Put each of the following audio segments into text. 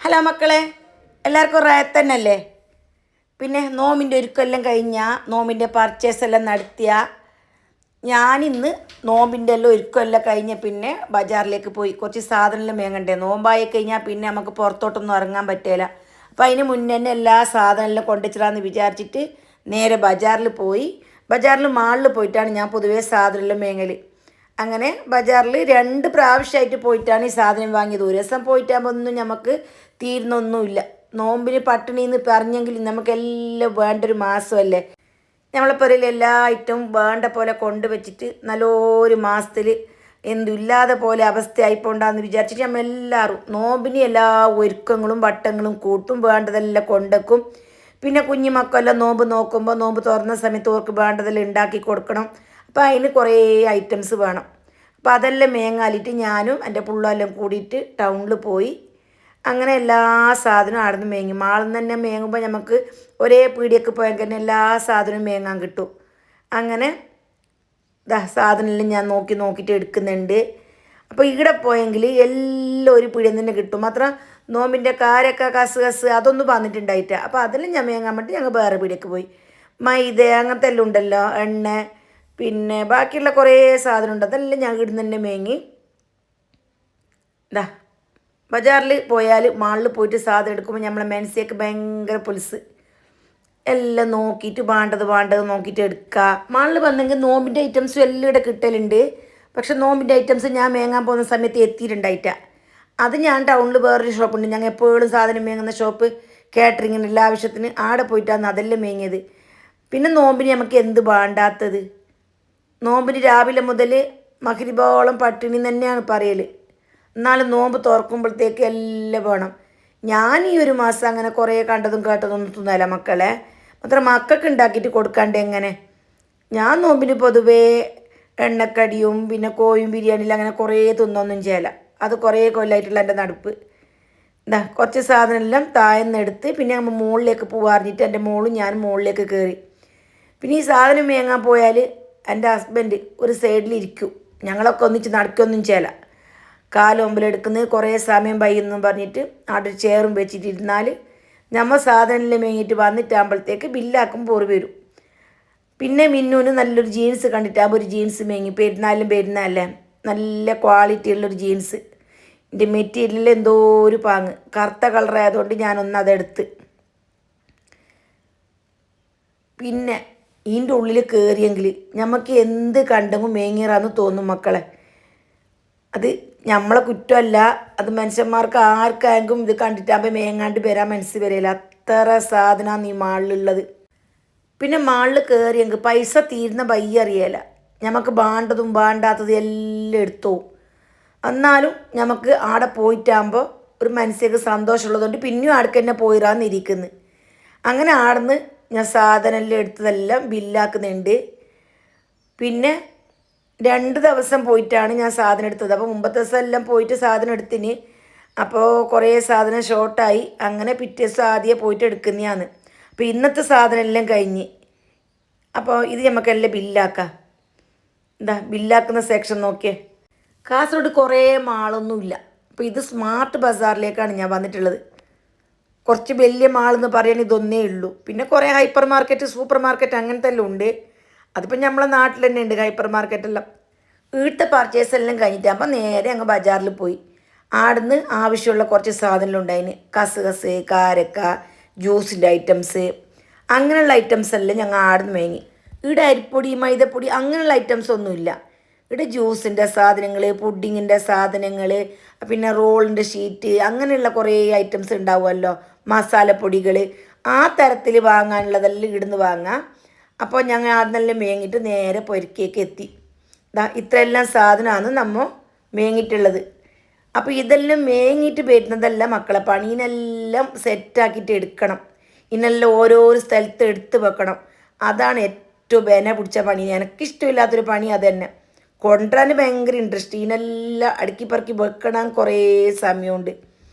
Hello മക്കളെ, എല്ലാവർക്കും റായത്തന്നല്ലേ? പിന്നെ നോമ്പിൻ്റെ ഒരുക്കെല്ലാം കഴിഞ്ഞാൽ നോമ്പിൻ്റെ പർച്ചേസ് എല്ലാം നടത്തിയ ഞാനിന്ന് നോമ്പിൻ്റെ എല്ലാം ഒരുക്കെല്ലാം കഴിഞ്ഞ പിന്നെ ബജാറിലേക്ക് പോയി കുറച്ച് സാധനമെല്ലാം മേങ്ങണ്ടേ. നോമ്പായി കഴിഞ്ഞാൽ പിന്നെ നമുക്ക് പുറത്തോട്ടൊന്നും ഇറങ്ങാൻ പറ്റില്ല. അപ്പോൾ അതിന് മുന്നേ തന്നെ എല്ലാ സാധനമെല്ലാം കൊണ്ടുവച്ചിടാന്ന് വിചാരിച്ചിട്ട് നേരെ ബജാറിൽ പോയി. ബജാറിൽ മാളിൽ പോയിട്ടാണ് ഞാൻ പൊതുവേ സാധനമെല്ലാം മേങ്ങൽ. അങ്ങനെ ബജാറിൽ 2 പ്രാവശ്യമായിട്ട് പോയിട്ടാണ് ഈ സാധനം വാങ്ങിയത്. ഒരു ദിവസം പോയിട്ടാകുമ്പോൾ ഒന്നും നമുക്ക് തീരുന്നൊന്നുമില്ല. നോമ്പിന് പട്ടിണിന്ന് പറഞ്ഞെങ്കിൽ നമുക്കെല്ലാം വേണ്ടൊരു മാസമല്ലേ. നമ്മളെ എല്ലാ ഐറ്റവും വേണ്ട പോലെ കൊണ്ടുവച്ചിട്ട് നല്ലൊരു മാസത്തിൽ എന്തില്ലാതെ പോലെ അവസ്ഥയായിപ്പോണ്ടാന്ന് വിചാരിച്ചിട്ട് നമ്മൾ എല്ലാവരും നോമ്പിന് എല്ലാ ഒരുക്കങ്ങളും വട്ടങ്ങളും കൂട്ടും വേണ്ടതെല്ലാം കൊണ്ടുവെക്കും. പിന്നെ കുഞ്ഞു മക്കളെല്ലാം നോമ്പ് നോക്കുമ്പോൾ നോമ്പ് തുറന്ന സമയത്ത് ഓർക്ക് വേണ്ടതെല്ലാം ഉണ്ടാക്കി കൊടുക്കണം. അപ്പോൾ അതിന് കുറേ ഐറ്റംസ് വേണം. അപ്പോൾ അതെല്ലാം മേങ്ങാലിട്ട് ഞാനും എൻ്റെ പിള്ളേരെല്ലാം കൂടിയിട്ട് ടൗണിൽ പോയി. അങ്ങനെ എല്ലാ സാധനവും അവിടെ നിന്ന് മേങ്ങി. മാളിൽ നിന്ന് തന്നെ മേങ്ങുമ്പോൾ നമുക്ക് ഒരേ പീടിയൊക്കെ പോയാൽ തന്നെ എല്ലാ സാധനവും മേങ്ങാൻ കിട്ടും. അങ്ങനെ സാധനമെല്ലാം ഞാൻ നോക്കിയിട്ട് എടുക്കുന്നുണ്ട്. അപ്പോൾ ഇവിടെ പോയെങ്കിൽ എല്ലാം ഒരു പീടിയിൽ തന്നെ കിട്ടും. മാത്രം നോമ്പിൻ്റെ കാരക്ക കസ് അതൊന്നും വന്നിട്ടുണ്ടായിട്ട്. അപ്പോൾ അതെല്ലാം ഞാൻ മേങ്ങാൻ വേണ്ടി ഞങ്ങൾ വേറെ പീടിയൊക്കെ പോയി. മൈദ അങ്ങനത്തെ എല്ലാം ഉണ്ടല്ലോ, എണ്ണ, പിന്നെ ബാക്കിയുള്ള കുറേ സാധനമുണ്ട്. അതെല്ലാം ഞാൻ ഇവിടുന്ന് തന്നെ മേങ്ങി. ബജാറിൽ പോയാൽ മാളിൽ പോയിട്ട് സാധനം എടുക്കുമ്പോൾ നമ്മളെ മനസ്സിലേക്ക് ഭയങ്കര പുൽസ് എല്ലാം നോക്കിയിട്ട് വേണ്ടത് നോക്കിയിട്ട് എടുക്കുക. മാളിൽ വന്നെങ്കിൽ നോമ്പിൻ്റെ ഐറ്റംസും എല്ലാം ഇവിടെ കിട്ടലുണ്ട്. പക്ഷെ നോമ്പിൻ്റെ ഐറ്റംസ് ഞാൻ മേങ്ങാൻ പോകുന്ന സമയത്ത് എത്തിയിട്ടുണ്ടായിട്ടാണ്. അത് ഞാൻ ടൗണിൽ വേറൊരു ഷോപ്പുണ്ട്, ഞങ്ങൾ എപ്പോഴും സാധനം മേങ്ങുന്ന ഷോപ്പ്, കാറ്ററിങ്ങിന് എല്ലാ ആവശ്യത്തിന് ആടെ പോയിട്ടാണ് അതെല്ലാം മേങ്ങിയത്. പിന്നെ നോമ്പിന് നമുക്ക് എന്ത് വേണ്ടാത്തത്? നോമ്പിന് രാവിലെ മുതൽ മഗ്‌രിബോളം പട്ടിണി തന്നെയാണ് പറയൽ. എന്നാലും നോമ്പ് തുറക്കുമ്പോഴത്തേക്ക് എല്ലാം വേണം. ഞാൻ ഈ ഒരു മാസം അങ്ങനെ കുറേ കണ്ടതും കേട്ടതൊന്നും തിന്നല്ല മക്കളെ. മാത്രം മക്കൾക്ക് ഉണ്ടാക്കിയിട്ട് കൊടുക്കാണ്ട് എങ്ങനെ? ഞാൻ നോമ്പിന് പൊതുവേ എണ്ണക്കടിയും പിന്നെ കോയും ബിരിയാണിയിൽ അങ്ങനെ കുറേ തിന്നൊന്നും ചെയ്യല. അത് കുറേ കൊല്ലമായിട്ടുള്ള എൻ്റെ നടപ്പ്. കുറച്ച് സാധനമെല്ലാം താഴ്ന്നെടുത്ത് പിന്നെ നമ്മൾ മുകളിലേക്ക് പോവാറിഞ്ഞിട്ട് എൻ്റെ മോളും ഞാനും മുകളിലേക്ക് കയറി. പിന്നെ ഈ സാധനം മേങ്ങാൻ പോയാൽ എൻ്റെ ഹസ്ബൻഡ് ഒരു സൈഡിലിരിക്കും. ഞങ്ങളൊക്കെ ഒന്നിച്ച് നടക്കൊന്നും ചെയ്യല. കാലൊമ്പിലെടുക്കുന്നത് കുറേ സമയം വൈകുന്നു പറഞ്ഞിട്ട് അവിടെ ഒരു ചെയറും വെച്ചിട്ടിരുന്നാൽ നമ്മൾ സാധനമെല്ലാം മേങ്ങിയിട്ട് വന്നിട്ടാകുമ്പോഴത്തേക്ക് ബില്ലാക്കുമ്പോൾ ഓറ് വരും. പിന്നെ മിന്നുവിന് നല്ലൊരു ജീൻസ് കണ്ടിട്ടാകുമ്പോൾ ഒരു ജീൻസ് മേങ്ങി. പെരുന്നാളല്ലേ, നല്ല ക്വാളിറ്റി ഉള്ളൊരു ജീൻസ്. എൻ്റെ മെറ്റീരിയലിൽ എന്തോ ഒരു പാങ്ങ്, കറുത്ത കളറായതുകൊണ്ട് ഞാനൊന്ന് അതെടുത്ത്. പിന്നെ ഇതിൻ്റെ ഉള്ളിൽ കയറിയെങ്കിൽ നമുക്ക് എന്ത് കണ്ടെങ്കിൽ മേങ്ങിയറാന്ന് തോന്നും മക്കളെ. അത് നമ്മളെ കുറ്റമല്ല, അത് മനുഷ്യന്മാർക്ക് ആർക്കായെങ്കിലും ഇത് കണ്ടിട്ടാകുമ്പോൾ മേങ്ങാണ്ട് വരാൻ മനസ്സ് വരില്ല. അത്ര സാധനമാണ് ഈ മാളിലുള്ളത്. പിന്നെ മാളിൽ കയറിയെങ്കിൽ പൈസ തീരുന്ന വയ്യ അറിയല. നമുക്ക് വേണ്ടതും വേണ്ടാത്തതും എല്ലാം എടുത്തു. എന്നാലും നമുക്ക് ആടെ പോയിട്ടാകുമ്പോൾ ഒരു മനസ്സിലേക്ക് സന്തോഷമുള്ളതുകൊണ്ട് പിന്നെയും ആടക്ക് തന്നെ പോയിരാന്നിരിക്കുന്നു. അങ്ങനെ ആടുന്ന് ഞാൻ സാധനമെല്ലാം എടുത്തതെല്ലാം ബില്ലാക്കുന്നുണ്ട്. പിന്നെ 2 ദിവസം പോയിട്ടാണ് ഞാൻ സാധനം എടുത്തത്. അപ്പോൾ മുമ്പത്തെ ദിവസം എല്ലാം പോയിട്ട് സാധനം എടുത്തിന്. അപ്പോൾ കുറേ സാധനം ഷോർട്ടായി. അങ്ങനെ പിറ്റേ ദിവസം ആദ്യം പോയിട്ട് എടുക്കുന്നതാണ്. അപ്പോൾ ഇന്നത്തെ സാധനം എല്ലാം കഴിഞ്ഞ്. അപ്പോൾ ഇത് നമുക്കെല്ലാം ബില്ലാക്കാം. ബില്ലാക്കുന്ന സെക്ഷൻ നോക്കിയേ. കാസർഗോഡ് കുറേ മാളൊന്നുമില്ല. അപ്പോൾ ഇത് സ്മാർട്ട് ബസാറിലേക്കാണ് ഞാൻ വന്നിട്ടുള്ളത്. കുറച്ച് വലിയ മാളെന്ന് പറയാൻ ഇതൊന്നേ ഉള്ളൂ. പിന്നെ കുറേ ഹൈപ്പർ മാർക്കറ്റ്, സൂപ്പർ മാർക്കറ്റ് അങ്ങനത്തെ എല്ലാം ഉണ്ട്. അതിപ്പോൾ നമ്മളെ നാട്ടിൽ തന്നെ ഉണ്ട് ഹൈപ്പർ മാർക്കറ്റെല്ലാം. വീട്ടിൽ പർച്ചേസ് എല്ലാം കഴിഞ്ഞിട്ടാകുമ്പോൾ നേരെ അങ്ങ് ബജാറിൽ പോയി. ആടുന്ന് ആവശ്യമുള്ള കുറച്ച് സാധനങ്ങൾ ഉണ്ടായിന്. കസ്, കാരക്ക, ജ്യൂസിൻ്റെ ഐറ്റംസ്, അങ്ങനെയുള്ള ഐറ്റംസ് എല്ലാം ഞങ്ങൾ ആടുന്ന് വാങ്ങി. ഇവിടെ അരിപ്പൊടി, മൈദപ്പൊടി അങ്ങനെയുള്ള ഐറ്റംസ് ഒന്നുമില്ല. ഇവിടെ ജ്യൂസിൻ്റെ സാധനങ്ങൾ, പുഡിങ്ങിൻ്റെ സാധനങ്ങൾ, പിന്നെ റോളിൻ്റെ ഷീറ്റ്, അങ്ങനെയുള്ള കുറേ ഐറ്റംസ് ഉണ്ടാവുമല്ലോ, മസാലപ്പൊടികൾ. ആ തരത്തിൽ വാങ്ങാനുള്ളതെല്ലാം ഇവിടുന്ന് വാങ്ങാം. അപ്പോൾ ഞങ്ങൾ അതെല്ലാം മേങ്ങിയിട്ട് നേരെ പൊരിക്കേക്ക് എത്തി. ഇത്രയെല്ലാം സാധനമാണ് നമ്മൾ മേങ്ങിയിട്ടുള്ളത്. അപ്പോൾ ഇതെല്ലാം മേങ്ങിയിട്ട് വരുന്നതല്ല മക്കളെ പണി. ഇതിനെല്ലാം സെറ്റാക്കിയിട്ട് എടുക്കണം. ഇതിനെല്ലാം ഓരോരോ സ്ഥലത്ത് എടുത്ത് വെക്കണം. അതാണ് ഏറ്റവും ബെന പിടിച്ച പണി. എനിക്കിഷ്ടമില്ലാത്തൊരു പണി അത് തന്നെ. കൊണ്ടുവരാൻ ഭയങ്കര ഇൻട്രസ്റ്റ്. ഇതിനെല്ലാം അടുക്കി പറക്കി വെക്കണം, കുറേ സമയമുണ്ട്.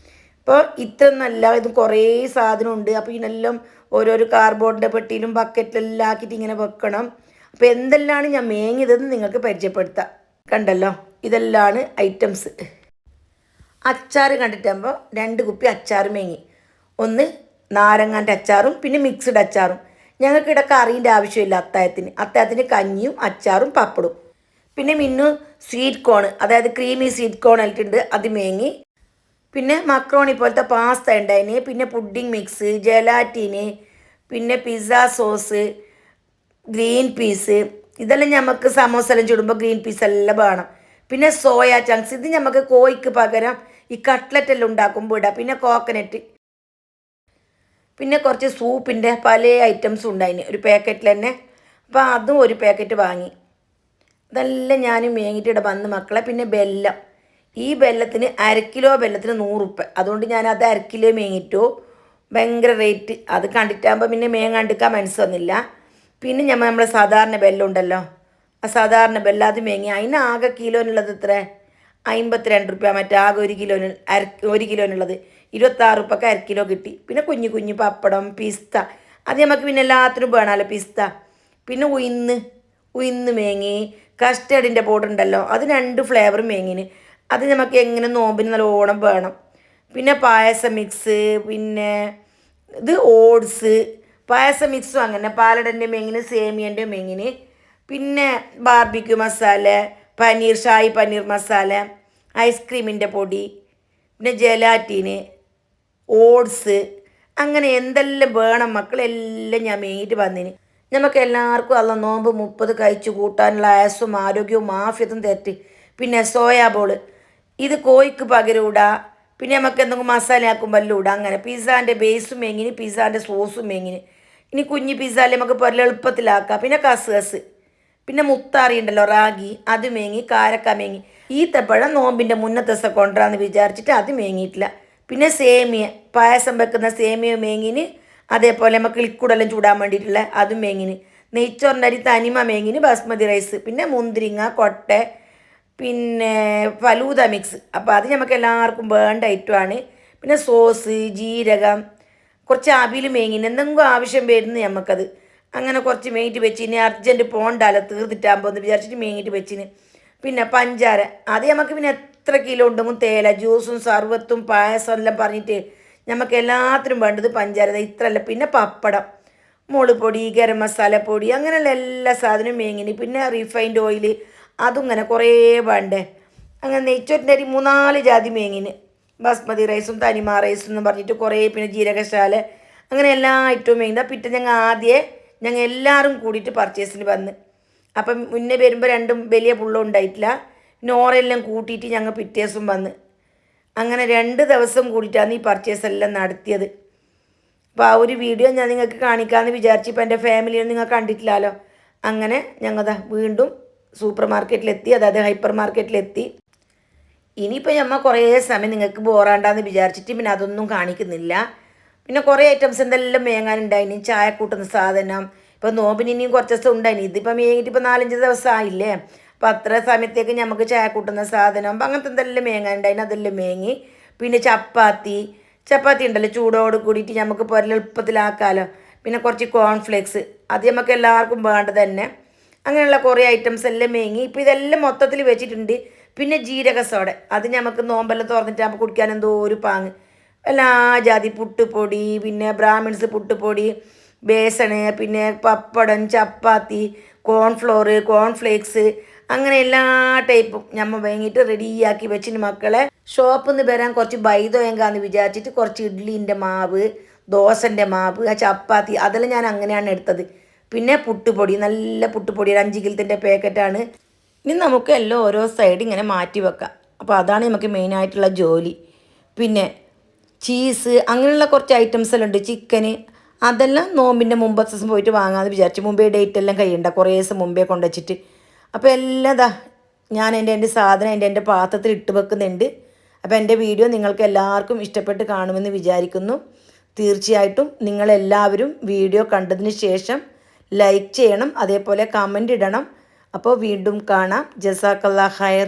അപ്പോൾ ഇത്രയൊന്നല്ല, ഇത് കുറേ സാധനമുണ്ട്. അപ്പോൾ ഇതിനെല്ലാം ഓരോരോ കാർബോർഡിൻ്റെ പെട്ടിയിലും ബക്കറ്റിലെല്ലാം ആക്കിയിട്ട് ഇങ്ങനെ വെക്കണം. അപ്പോൾ എന്തെല്ലാമാണ് ഞാൻ മേങ്ങിയതെന്ന് നിങ്ങൾക്ക് പരിചയപ്പെടുത്താം. കണ്ടല്ലോ, ഇതെല്ലാമാണ് ഐറ്റംസ്. അച്ചാർ കണ്ടിട്ടാകുമ്പോൾ 2 കുപ്പി അച്ചാർ മേങ്ങി. ഒന്ന് നാരങ്ങാൻ്റെ അച്ചാറും പിന്നെ മിക്സ്ഡ് അച്ചാറും. ഞങ്ങൾക്ക് ഇവിടെ കറീൻ്റെ ആവശ്യമില്ല അത്താഴത്തിന് കഞ്ഞിയും അച്ചാറും പപ്പടും. പിന്നെ മിന്നു സ്വീറ്റ് കോൺ, അതായത് ക്രീമി സ്വീറ്റ് കോൺ ആയിട്ടുണ്ട്, അത് മേങ്ങി. പിന്നെ മക്രോണി പോലത്തെ പാസ്ത ഉണ്ടായിന്, പിന്നെ പുഡിംഗ് മിക്സ്, ജലാറ്റീന്, പിന്നെ പിസ്സ സോസ്, ഗ്രീൻ പീസ്. ഇതെല്ലാം നമുക്ക് സമോസെല്ലാം ചുടുമ്പോൾ ഗ്രീൻ പീസ് എല്ലാം വേണം. പിന്നെ സോയ ചങ്ക്സ്, ഇത് നമുക്ക് കോഴിക്ക് പകരം ഈ കട്ട്ലറ്റ് എല്ലാം ഉണ്ടാക്കുമ്പോൾ ഇടാം. പിന്നെ കോക്കനട്ട്, പിന്നെ കുറച്ച് സൂപ്പിൻ്റെ പല ഐറ്റംസും ഉണ്ടായിന് ഒരു പാക്കറ്റിൽ തന്നെ. അപ്പോൾ അതും ഒരു പാക്കറ്റ് വാങ്ങി. ഇതെല്ലാം ഞാൻ മേങ്ങിയിട്ട് ഇവിടെ വന്ന് മക്കളെ. പിന്നെ ബെല്ലം, ഈ ബെല്ലത്തിന് 1/2 കിലോ ബെല്ലത്തിന് 100 ഉറുപ്പ്യ. അതുകൊണ്ട് ഞാൻ അത് 1/2 കിലോ മേങ്ങിയിട്ടു. ഭയങ്കര റേറ്റ്. അത് കണ്ടിട്ടാകുമ്പോൾ പിന്നെ മേങ്ങാണ്ടിക്കാൻ മനസ്സൊന്നുമില്ല. പിന്നെ നമ്മളെ സാധാരണ ബെല്ലം ഉണ്ടല്ലോ, ആ സാധാരണ ബെല്ലം അത് മേങ്ങി. അതിന് ആകെ കിലോനുള്ളത് എത്ര 52 ഉറുപ്പ്യ, മറ്റാകെ 1 കിലോനുള്ളത് 26 ഉറുപ്പ്യക്ക് 1/2 കിലോ കിട്ടി. പിന്നെ കുഞ്ഞു കുഞ്ഞു പപ്പടം, പിസ്ത, അത് നമുക്ക് പിന്നെ എല്ലാത്തിനും വേണമല്ലോ പിസ്ത. പിന്നെ ഉയിന്ന് മേങ്ങി. കസ്റ്റേർഡിൻ്റെ പൗഡർ ഉണ്ടല്ലോ, അത് 2 ഫ്ലേവർ മേങ്ങിന്. അത് നമുക്ക് എങ്ങനെ നോമ്പിന് നല്ലോണം വേണം. പിന്നെ പായസം മിക്സ്, പിന്നെ ഇത് ഓട്സ് പായസം മിക്സും അങ്ങനെ പാലടൻ്റെ മേങ്ങിന്, സേമിയൻ്റെ മേങ്ങിന്. പിന്നെ ബാർബിക്യൂ മസാല, ഷാഹി പനീർ മസാല, ഐസ്ക്രീമിൻ്റെ പൊടി, പിന്നെ ജലാറ്റീന്, ഓട്സ്, അങ്ങനെ എന്തെല്ലാം വേണം മക്കളെല്ലാം ഞാൻ മേങ്ങിയിട്ട് വന്നിന്. നമുക്ക് എല്ലാവർക്കും അല്ല നോമ്പ് 30 കഴിച്ചു കൂട്ടാനുള്ള ആയസും ആരോഗ്യവും ആഫിയത്തും തെറ്റ്. പിന്നെ സോയാ ബോൾ, ഇത് കോഴിക്ക് പകരം ഇടാം. പിന്നെ നമുക്ക് എന്തെങ്കിലും മസാല ആക്കുമ്പോൾ ഇടാം. അങ്ങനെ പിസ്സാൻ്റെ ബേസും മേങ്ങിന്, പിസ്സാൻ്റെ സോസും മേങ്ങിന്. ഇനി കുഞ്ഞ് പിസ്സാല് നമുക്ക് പോലെ എളുപ്പത്തിലാക്കാം. പിന്നെ കസ്കസ്, പിന്നെ മുത്താറി ഉണ്ടല്ലോ റാഗി, അത് മേങ്ങി. കാരക്ക മേങ്ങി. ഈത്തപ്പഴം നോമ്പിൻ്റെ മുന്നത്തെ ദിവസം കൊണ്ടുവരാമെന്ന് വിചാരിച്ചിട്ട് അത് മേങ്ങിയിട്ടില്ല. പിന്നെ സേമിയ, പായസം വെക്കുന്ന സേമിയ മേങ്ങിന്. അതേപോലെ നമുക്ക് ലിക്വിഡെല്ലാം ചൂടാൻ വേണ്ടിയിട്ടുള്ള അതും മേങ്ങിന്. നെയ്ച്ചോറിൻ്റെ അരി തനിമ മേങ്ങിന്, ബാസ്മതി റൈസ്, പിന്നെ മുന്തിരിങ്ങ, കൊട്ട, പിന്നെ ഫലൂദ മിക്സ്. അപ്പോൾ അത് നമുക്ക് എല്ലാവർക്കും വേണ്ട ഐറ്റമാണ്. പിന്നെ സോസ്, ജീരകം, കുറച്ച് അവിൽ മേങ്ങിന്. എന്തെങ്കിലും ആവശ്യം വരുന്നു നമുക്കത്. അങ്ങനെ കുറച്ച് മേങ്ങിയിട്ട് വെച്ചിന്. അർജൻറ്റ് പോണ്ടാലോ തീർത്തിട്ടാകുമ്പോൾ എന്ന് വിചാരിച്ചിട്ട് മേങ്ങിയിട്ട് വെച്ചിന്. പിന്നെ പഞ്ചാര, അത് നമുക്ക് പിന്നെ എത്ര കിലോ ഉണ്ടെങ്കിലും തേയില ജ്യൂസും സർവത്തും പായസം എല്ലാം പറഞ്ഞിട്ട് നമുക്ക് എല്ലാത്തിനും വേണ്ടത് പഞ്ചാര ഇത്രയല്ല. പിന്നെ പപ്പടം, മുളക് പൊടി, ഗരം മസാല പൊടി, അങ്ങനെയുള്ള എല്ലാ സാധനവും മേങ്ങിന്. പിന്നെ റിഫൈൻഡ് ഓയിൽ, അതും ഇങ്ങനെ കുറേ വേണ്ടേ. അങ്ങനെ നെയ്ച്ചോറ്റിൻ്റെ അരി 3-4 ജാതി മേങ്ങിന്. ബാസ്മതി റൈസും തനിമ റൈസും എന്ന് പറഞ്ഞിട്ട് കുറേ, പിന്നെ ജീരകശാല, അങ്ങനെ എല്ലാ ഐറ്റവും മേങ്ങിയത്. പിറ്റേ ഞങ്ങൾ എല്ലാവരും കൂടിയിട്ട് പർച്ചേസിന് വന്ന്. അപ്പം മുന്നേ വരുമ്പോൾ 2 വലിയ പുള്ളം ഉണ്ടായിട്ടില്ല. പിന്നെ ഓരെല്ലാം കൂട്ടിയിട്ട് ഞങ്ങൾ പിറ്റേ ദിവസം വന്ന്. അങ്ങനെ 2 ദിവസം കൂടിയിട്ടാണ് ഈ പർച്ചേസ് എല്ലാം നടത്തിയത്. അപ്പോൾ ആ ഒരു വീഡിയോ ഞാൻ നിങ്ങൾക്ക് കാണിക്കാമെന്ന് വിചാരിച്ചു. ഇപ്പോൾ എൻ്റെ ഫാമിലിയൊന്നും നിങ്ങൾ കണ്ടിട്ടില്ലല്ലോ. അങ്ങനെ ഞങ്ങൾ വീണ്ടും സൂപ്പർ മാർക്കറ്റിലെത്തി, അതായത് ഹൈപ്പർ മാർക്കറ്റിലെത്തി. ഇനിയിപ്പോൾ നമ്മൾ കുറേ സമയം നിങ്ങൾക്ക് ബോറാണ്ടാന്ന് വിചാരിച്ചിട്ട് പിന്നെ അതൊന്നും കാണിക്കുന്നില്ല. പിന്നെ കുറേ ഐറ്റംസ് എന്തെല്ലാം മേങ്ങാനുണ്ടായിനി. ചായ കൂട്ടുന്ന സാധനം, ഇപ്പോൾ നോമ്പിന് ഇനിയും കുറച്ച് ദിവസം ഉണ്ടായിനി. ഇതിപ്പോൾ മേങ്ങിയിട്ട് ഇപ്പോൾ 4-5 ദിവസം ആയില്ലേ. അപ്പോൾ അത്ര സമയത്തേക്ക് നമുക്ക് ചായ കൂട്ടുന്ന സാധനം അപ്പം അങ്ങനത്തെ എന്തെല്ലാം മേങ്ങാനുണ്ടായിന്, അതെല്ലാം മേങ്ങി. പിന്നെ ചപ്പാത്തി ഉണ്ടല്ലോ ചൂടോട് കൂടിയിട്ട് നമുക്ക് ഇപ്പോൾ എളുപ്പത്തിലാക്കാമല്ലോ. പിന്നെ കുറച്ച് കോൺഫ്ലേക്സ്, അത് നമുക്ക് എല്ലാവർക്കും വേണ്ടത് തന്നെ. അങ്ങനെയുള്ള കുറേ ഐറ്റംസ് എല്ലാം മേങ്ങി. ഇപ്പോൾ ഇതെല്ലാം മൊത്തത്തിൽ വെച്ചിട്ടുണ്ട്. പിന്നെ ജീരക സോഡ, അത് നമുക്ക് നോമ്പെല്ലാം തുറന്നിട്ടാകുമ്പോൾ കുടിക്കാൻ എന്തോ ഒരു പാങ്ങ്. എല്ലാ ജാതി പുട്ടുപൊടി, പിന്നെ ബ്രാഹ്മിൺസ് പുട്ടുപൊടി, ബേസണ്, പിന്നെ പപ്പടം, ചപ്പാത്തി, കോൺഫ്ലേക്സ്, അങ്ങനെ എല്ലാ ടൈപ്പും നമ്മൾ വാങ്ങിയിട്ട് റെഡിയാക്കി വെച്ചിന് മക്കളെ. ഷോപ്പിൽ നിന്ന് വരാൻ കുറച്ച് ബൈദോയങ്കാന്ന് വിചാരിച്ചിട്ട് കുറച്ച് ഇഡ്ഡലിൻ്റെ മാവ്, ദോശൻ്റെ മാവ്, ആ ചപ്പാത്തി, അതെല്ലാം ഞാൻ അങ്ങനെയാണ് എടുത്തത്. പിന്നെ പുട്ടുപൊടി, നല്ല പുട്ടുപൊടി, 5 കിലത്തിൻ്റെ പാക്കറ്റാണ്. ഇനി നമുക്ക് എല്ലാം ഓരോ സൈഡ് ഇങ്ങനെ മാറ്റി വെക്കാം. അപ്പോൾ അതാണ് നമുക്ക് മെയിനായിട്ടുള്ള ജോലി. പിന്നെ ചീസ്, അങ്ങനെയുള്ള കുറച്ച് ഐറ്റംസ് എല്ലാം ഉണ്ട്, ചിക്കന്, അതെല്ലാം നോമ്പിൻ്റെ മുമ്പത്തെ ദിവസം പോയിട്ട് വാങ്ങാമെന്ന് വിചാരിച്ചു. മുമ്പേ ഡേറ്റ് എല്ലാം കഴിയണ്ട, കുറേ ദിവസം മുമ്പേ കൊണ്ടുവച്ചിട്ട്. അപ്പോൾ എല്ലാം ഞാൻ എൻ്റെ സാധനം എൻ്റെ പാത്രത്തിൽ ഇട്ട് വെക്കുന്നുണ്ട്. അപ്പോൾ എൻ്റെ വീഡിയോ നിങ്ങൾക്ക് എല്ലാവർക്കും ഇഷ്ടപ്പെട്ട് കാണുമെന്ന് വിചാരിക്കുന്നു. തീർച്ചയായിട്ടും നിങ്ങളെല്ലാവരും വീഡിയോ കണ്ടതിന് ശേഷം ലൈക്ക് ചെയ്യണം, അതേപോലെ കമൻ്റ് ഇടണം. അപ്പോൾ വീണ്ടും കാണാം. ജസാക്കല്ലാഹ് ഖൈർ.